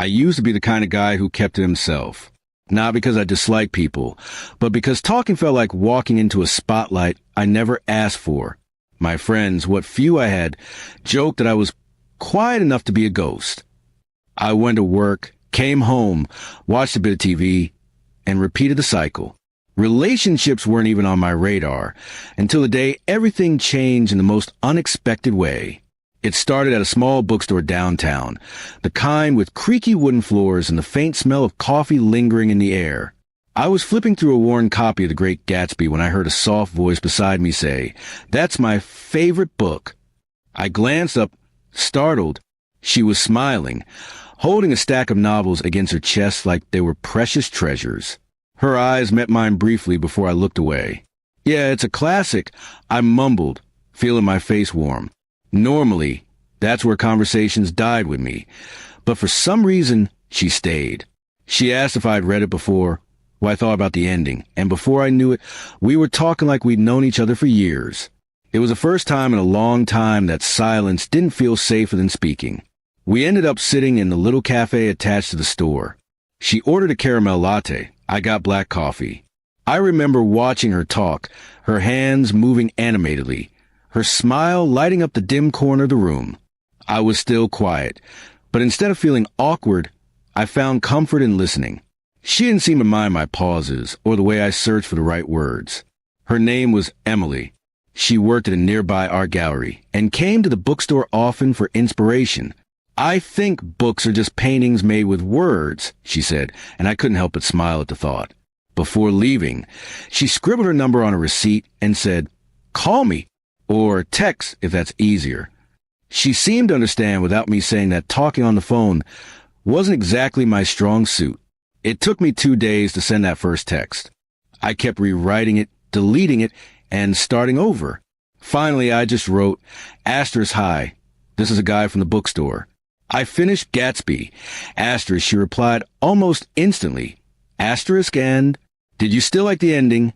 I used to be the kind of guy who kept to himself. Not because I disliked people, but because talking felt like walking into a spotlight I never asked for. My friends, what few I had, joked that I was quiet enough to be a ghost. I went to work, came home, watched a bit of TV, and repeated the cycle. Relationships weren't even on my radar until the day everything changed in the most unexpected way. It started at a small bookstore downtown, the kind with creaky wooden floors and the faint smell of coffee lingering in the air. I was flipping through a worn copy of The Great Gatsby when I heard a soft voice beside me say, "That's my favorite book." I glanced up, startled. She was smiling, holding a stack of novels against her chest like they were precious treasures. Her eyes met mine briefly before I looked away. "Yeah, it's a classic," I mumbled, feeling my face warm. Normally, that's where conversations died with me. But for some reason, she stayed. She asked if I'd read it before, what I thought about the ending, and before I knew it, we were talking like we'd known each other for years. It was the first time in a long time that silence didn't feel safer than speaking. We ended up sitting in the little cafe attached to the store. She ordered a caramel latte. I got black coffee. I remember watching her talk, her hands moving animatedly, her smile lighting up the dim corner of the room. I was still quiet, but instead of feeling awkward, I found comfort in listening. She didn't seem to mind my pauses or the way I searched for the right words. Her name was Emily. She worked at a nearby art gallery and came to the bookstore often for inspiration. "I think books are just paintings made with words," she said, and I couldn't help but smile at the thought. Before leaving, she scribbled her number on a receipt and said, "Call me, or text if that's easier." She seemed to understand without me saying that talking on the phone wasn't exactly my strong suit. It took me 2 days to send that first text. I kept rewriting it, deleting it, and starting over. Finally, I just wrote, "Hi, this is a guy from the bookstore. I finished Gatsby." She replied almost instantly. And, "Did you still like the ending?"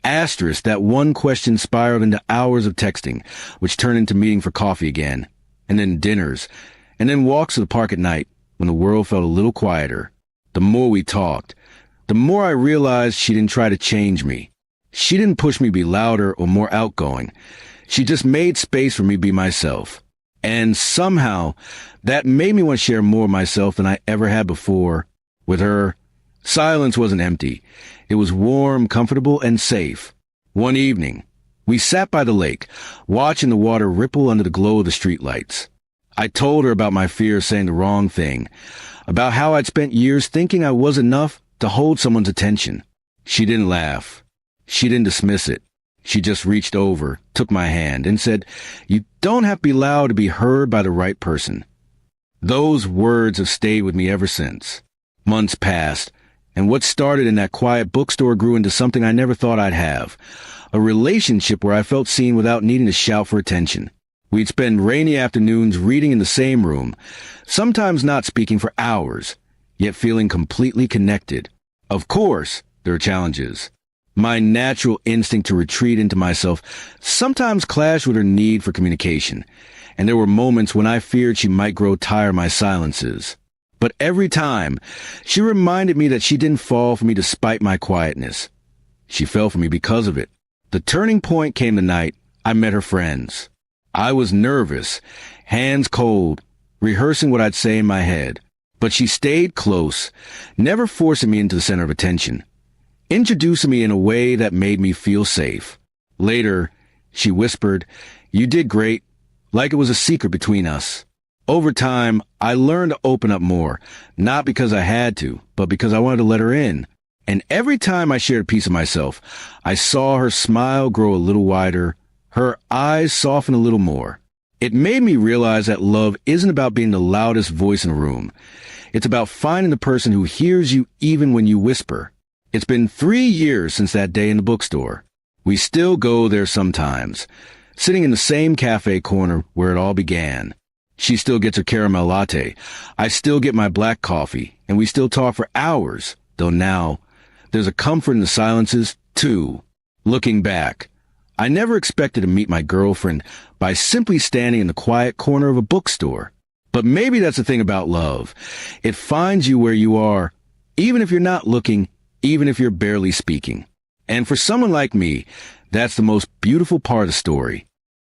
That one question spiraled into hours of texting, which turned into meeting for coffee again, and then dinners, and then walks to the park at night when the world felt a little quieter. The more we talked, the more I realized she didn't try to change me. She didn't push me to be louder or more outgoing. She just made space for me to be myself. And somehow, that made me want to share more of myself than I ever had before. With her, silence wasn't empty. It was warm, comfortable, and safe. One evening, we sat by the lake, watching the water ripple under the glow of the streetlights. I told her about my fear of saying the wrong thing, about how I'd spent years thinking I was enough to hold someone's attention. She didn't laugh. She didn't dismiss it. She just reached over, took my hand, and said, "You don't have to be loud to be heard by the right person." Those words have stayed with me ever since. Months passed, and what started in that quiet bookstore grew into something I never thought I'd have. A relationship where I felt seen without needing to shout for attention. We'd spend rainy afternoons reading in the same room, sometimes not speaking for hours, yet feeling completely connected. Of course, there are challenges. My natural instinct to retreat into myself sometimes clashed with her need for communication, and there were moments when I feared she might grow tired of my silences. But every time, she reminded me that she didn't fall for me despite my quietness. She fell for me because of it. The turning point came the night I met her friends. I was nervous, hands cold, rehearsing what I'd say in my head. But she stayed close, never forcing me into the center of attention, introducing me in a way that made me feel safe. Later, she whispered, "You did great," like it was a secret between us. Over time, I learned to open up more, not because I had to, but because I wanted to let her in. And every time I shared a piece of myself, I saw her smile grow a little wider, her eyes soften a little more. It made me realize that love isn't about being the loudest voice in a room. It's about finding the person who hears you even when you whisper. It's been 3 years since that day in the bookstore. We still go there sometimes, sitting in the same cafe corner where it all began. She still gets her caramel latte. I still get my black coffee, and we still talk for hours, though now there's a comfort in the silences, too. Looking back, I never expected to meet my girlfriend by simply standing in the quiet corner of a bookstore. But maybe that's the thing about love. It finds you where you are, even if you're not looking, even if you're barely speaking. And for someone like me, that's the most beautiful part of the story.